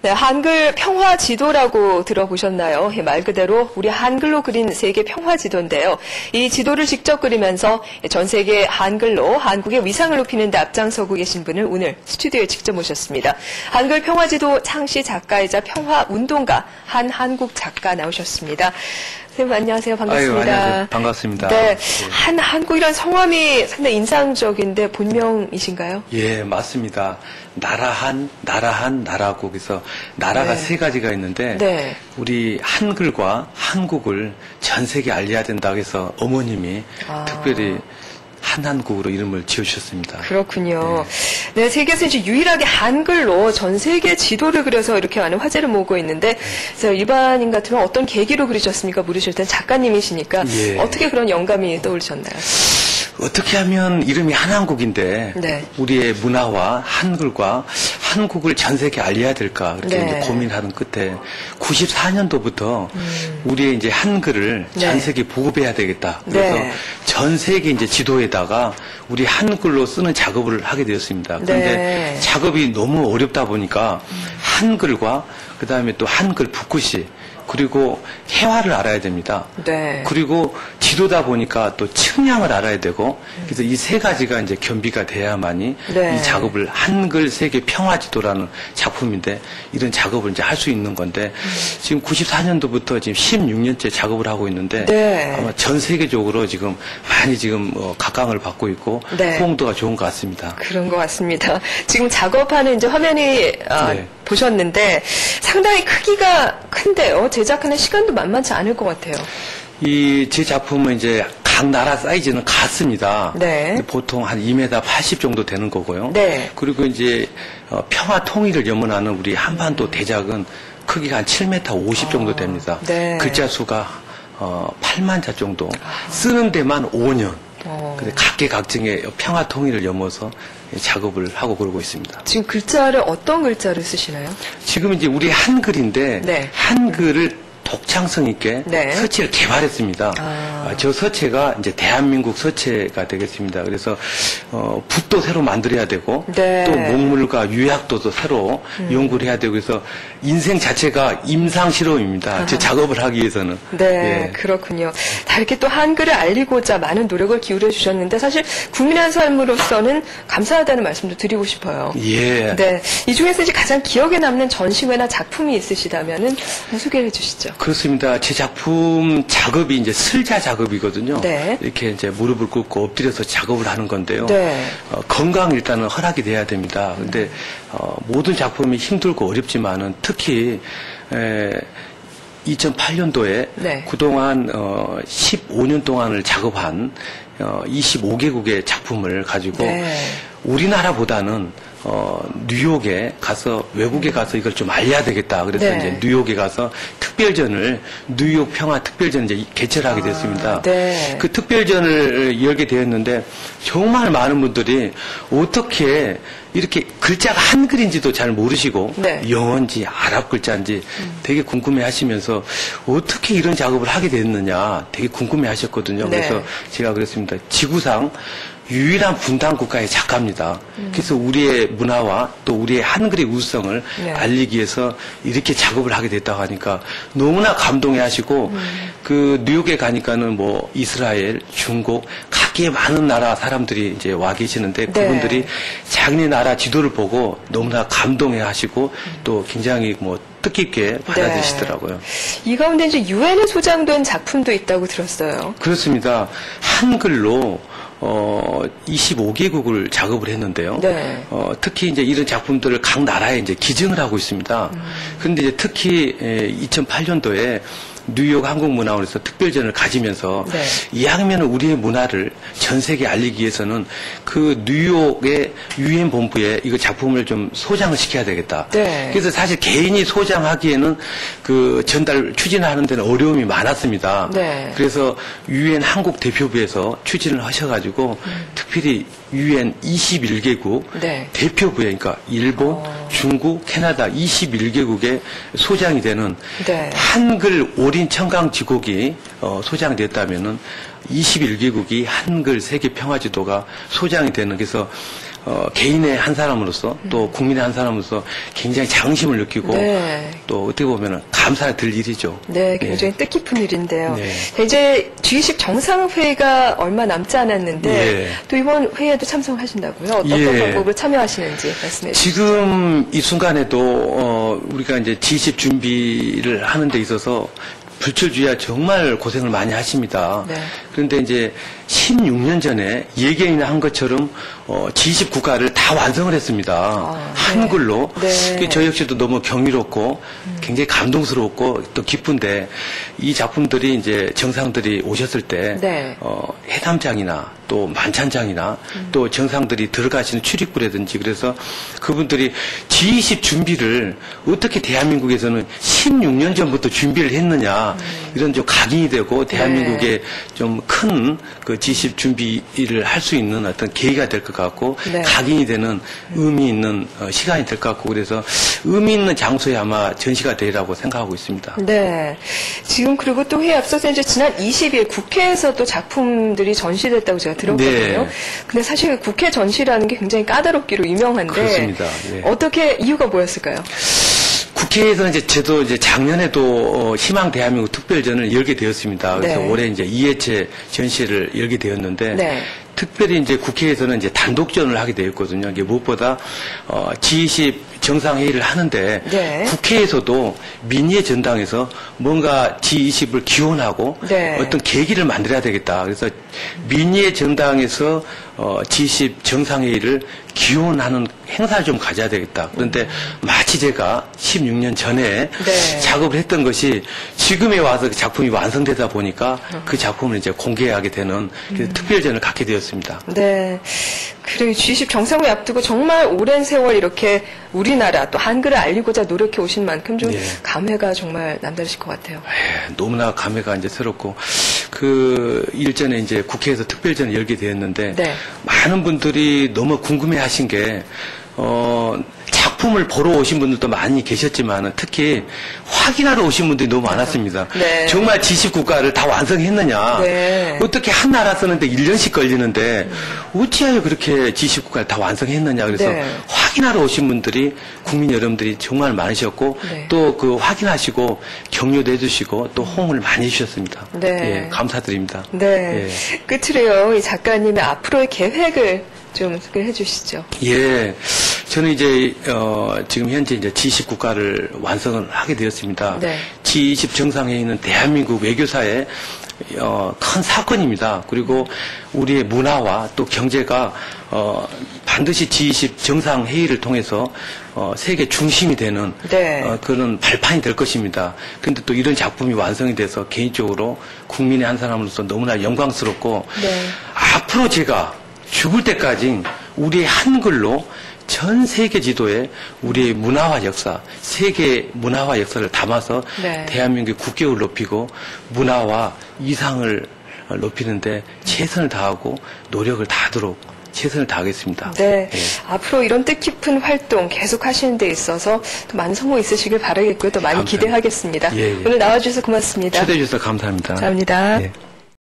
네, 한글 평화 지도라고 들어보셨나요? 말 그대로 우리 한글로 그린 세계 평화 지도인데요. 이 지도를 직접 그리면서 전 세계 한글로 한국의 위상을 높이는 데 앞장서고 계신 분을 오늘 스튜디오에 직접 모셨습니다. 한글 평화 지도 창시 작가이자 평화 운동가 한한국 작가 나오셨습니다. 선생님 안녕하세요. 반갑습니다. 아유, 안녕하세요. 반갑습니다. 네, 한한국이라는 성함이 상당히 인상적인데 본명이신가요? 예, 맞습니다. 나라고 그래서 나라가 네. 세 가지가 있는데 네. 우리 한글과 한국을 전 세계에 알려야 된다고 해서 어머님이 특별히 한한국으로 이름을 지어주셨습니다. 그렇군요. 네, 세계에서 이제 유일하게 한글로 전 세계 지도를 그려서 이렇게 많은 화제를 모으고 있는데, 그래서 일반인 같으면 어떤 계기로 그리셨습니까? 물으실 땐 작가님이시니까 예. 어떻게 그런 영감이 떠오르셨나요? 어떻게 하면 이름이 한한국인데 네. 우리의 문화와 한글과 한국을 전 세계에 알려야 될까 그렇게 네. 이제 고민하는 끝에 94년도부터 우리의 이제 한글을 네. 전 세계에 보급해야 되겠다. 그래서 네. 전 세계 이제 지도에다가 우리 한글로 쓰는 작업을 하게 되었습니다. 그런데 네. 작업이 너무 어렵다 보니까 한글과 그다음에 또 한글 붓글씨 그리고 해화를 알아야 됩니다. 네. 그리고 지도다 보니까 또 측량을 알아야 되고 그래서 이 세 가지가 이제 겸비가 돼야만이 네. 이 작업을 한글 세계 평화 지도라는 작품인데 이런 작업을 이제 할 수 있는 건데 지금 94년도부터 지금 16년째 작업을 하고 있는데 네. 아마 전 세계적으로 지금 많이 지금 각광을 받고 있고 네. 호응도가 좋은 것 같습니다. 그런 것 같습니다. 지금 작업하는 이제 화면이 네. 보셨는데 상당히 크기가 큰데요. 제작하는 시간도 만만치 않을 것 같아요. 이 제 작품은 이제 각 나라 사이즈는 같습니다. 네. 보통 한 2m 80 정도 되는 거고요. 네. 그리고 이제 평화 통일을 염원하는 우리 한반도 대작은 크기가 한 7m 50 정도 됩니다. 네. 글자 수가 8만 자 정도. 쓰는 데만 5년. 근데 각계각층의 평화 통일을 염어서 작업을 하고 그러고 있습니다. 지금 글자를 어떤 글자를 쓰시나요? 지금 이제 우리 한글인데 네. 한글을 독창성 있게 네. 서체를 개발했습니다. 저 서체가 이제 대한민국 서체가 되겠습니다. 그래서 붓도 새로 만들어야 되고 네. 또 목물과 유약도도 새로 연구를 해야 되고 그래서 인생 자체가 임상 실험입니다. 제 작업을 하기 위해서는. 네, 예. 그렇군요. 다 이렇게 또 한글을 알리고자 많은 노력을 기울여 주셨는데 사실 국민의 삶으로서는 감사하다는 말씀도 드리고 싶어요. 예. 네, 이 중에서 이제 가장 기억에 남는 전시회나 작품이 있으시다면은 소개해 주시죠. 그렇습니다. 제 작품 작업이 이제 슬자 작업이거든요. 네. 이렇게 이제 무릎을 꿇고 엎드려서 작업을 하는 건데요. 네. 건강 일단은 허락이 돼야 됩니다. 근데 모든 작품이 힘들고 어렵지만은 특히 2008년도에 네. 그동안 15년 동안을 작업한 25개국의 작품을 가지고 네. 우리나라보다는 뉴욕에 가서 외국에 가서 이걸 좀 알려야 되겠다. 그래서 네. 이제 뉴욕에 가서 특별전을 뉴욕 평화 특별전을 이제 개최를 하게 됐습니다. 네. 그 특별전을 열게 되었는데 정말 많은 분들이 어떻게 이렇게 글자가 한글인지도 잘 모르시고 네. 영어인지 아랍 글자인지 되게 궁금해하시면서 어떻게 이런 작업을 하게 됐느냐 되게 궁금해하셨거든요. 네. 그래서 제가 그랬습니다. 지구상 유일한 분단 국가의 작가입니다. 그래서 우리의 문화와 또 우리의 한글의 우수성을 네. 알리기 위해서 이렇게 작업을 하게 됐다고 하니까 너무나 감동해 하시고 그 뉴욕에 가니까는 뭐 이스라엘, 중국 각계 많은 나라 사람들이 이제 와 계시는데 네. 그분들이 자기네 나라 지도를 보고 너무나 감동해 하시고 또 굉장히 뭐 뜻깊게 받아들이시더라고요. 이 가운데 이제 유엔에 소장된 작품도 있다고 들었어요. 그렇습니다. 한글로 25개국을 작업을 했는데요. 네. 특히 이제 이런 작품들을 각 나라에 이제 기증을 하고 있습니다. 그런데 이제 특히 2008년도에 뉴욕 한국문화원에서 특별전을 가지면서 네. 이왕이면 우리의 문화를 전 세계에 알리기 위해서는 그 뉴욕의 유엔 본부에 이거 작품을 좀 소장을 시켜야 되겠다. 네. 그래서 사실 개인이 소장하기에는 그 전달 추진하는 데는 어려움이 많았습니다. 네. 그래서 유엔 한국 대표부에서 추진을 하셔가지고 특별히 유엔 21개국 네. 대표부에 그러니까 일본, 중국, 캐나다 21개국의 소장이 되는 네. 한글 올인 청강 지국이 소장됐다면은 21개국이 한글 세계 평화 지도가 소장이 되는 그래서 개인의 한 사람으로서 또 국민의 한 사람으로서 굉장히 자긍심을 느끼고 네. 또 어떻게 보면 감사가 들 일이죠. 네, 굉장히 뜻깊은 일인데요. 네. 이제 G20 정상회의가 얼마 남지 않았는데 예. 또 이번 회의에도 참석하신다고요? 어떤 예. 방법으로 참여하시는지 말씀해 주시죠. 지금 이 순간에도 우리가 이제 G20 준비를 하는 데 있어서 불철주야 정말 고생을 많이 하십니다. 네. 그런데 이제 16년 전에 예견이나 한 것처럼 G20 국가를 다 완성을 했습니다. 네. 한글로. 네. 저 역시도 너무 경이롭고 굉장히 감동스럽고 또 기쁜데 이 작품들이 이제 정상들이 오셨을 때 네. 해담장이나 또 만찬장이나 또 정상들이 들어가시는 출입구라든지 그래서 그분들이 G20 준비를 어떻게 대한민국에서는 16년 전부터 준비를 했느냐 이런 좀 각인이 되고 대한민국에 좀 큰 그 G20 준비를 할 수 있는 어떤 계기가 될 것 같고 네. 각인이 되는 의미 있는 시간이 될 것 같고 그래서 의미 있는 장소에 아마 전시가 되리라고 생각하고 있습니다. 네. 지금 그리고 또 회의 앞서서 이제 지난 20일 국회에서도 작품들이 전시됐다고 제가 들었거든요. 네. 근데 사실 국회 전시라는 게 굉장히 까다롭기로 유명한데 그렇습니다. 예. 어떻게 이유가 뭐였을까요? 국회에서 저도 작년에도 희망 대한민국 특별전을 열게 되었습니다. 그래서 네. 올해 2회째 전시를 열게 되었는데 네. 특별히 국회에서는 단독전을 하게 되었거든요. 이게 무엇보다 G20 정상회의를 하는데 네. 국회에서도 민의의 전당에서 뭔가 G20을 기원하고 네. 어떤 계기를 만들어야 되겠다. 그래서 민의의 전당에서 G20 정상회의를 기원하는 행사를 좀 가져야 되겠다. 그런데 마치 제가 16년 전에 네. 작업을 했던 것이 지금에 와서 그 작품이 완성되다 보니까 그 작품을 이제 공개하게 되는 특별전을 갖게 되었습니다. 네. 그리고 G20 정상회의 앞두고 정말 오랜 세월 이렇게 우리나라 또 한글을 알리고자 노력해 오신 만큼 좀 네. 감회가 정말 남다르실 것 같아요. 너무나 감회가 새롭고 그 일전에 국회에서 특별전을 열게 되었는데 네. 많은 분들이 너무 궁금해하신 게 작품을 보러 오신 분들도 많이 계셨지만 특히 확인하러 오신 분들이 너무 많았습니다. 네. 정말 G20 국가를 다 완성했느냐? 네. 어떻게 한 나라 쓰는데 1년씩 걸리는데 어찌하여 그렇게 G20 국가를 다 완성했느냐? 그래서 네. 확인하러 오신 분들이 국민 여러분들이 정말 많으셨고 네. 또 그 확인하시고 격려도 해주시고 또 호응을 많이 해주셨습니다. 네. 예, 감사드립니다. 네. 예. 끝으로요, 이 작가님의 앞으로의 계획을 좀 소개해 주시죠. 예, 저는 지금 현재 G20 국가를 완성을 하게 되었습니다. 네. G20 정상회의는 대한민국 외교사의 큰 사건입니다. 그리고 우리의 문화와 또 경제가 반드시 G20 정상회의를 통해서 세계 중심이 되는 네. 그런 발판이 될 것입니다. 그런데 또 이런 작품이 완성이 돼서 개인적으로 국민의 한 사람으로서 너무나 영광스럽고 네. 앞으로 제가 죽을 때까지 우리의 한글로 전 세계 지도에 우리의 문화와 역사, 세계 문화와 역사를 담아서 네. 대한민국의 국격을 높이고 문화와 이상을 높이는데 최선을 다하고 노력을 다하도록 최선을 다하겠습니다. 네. 예. 앞으로 이런 뜻깊은 활동 계속 하시는 데 있어서 또 많은 성공 있으시길 바라겠고요. 또 많이 감사합니다. 기대하겠습니다. 예, 예. 오늘 나와주셔서 고맙습니다. 초대해 주셔서 감사합니다. 감사합니다. 예.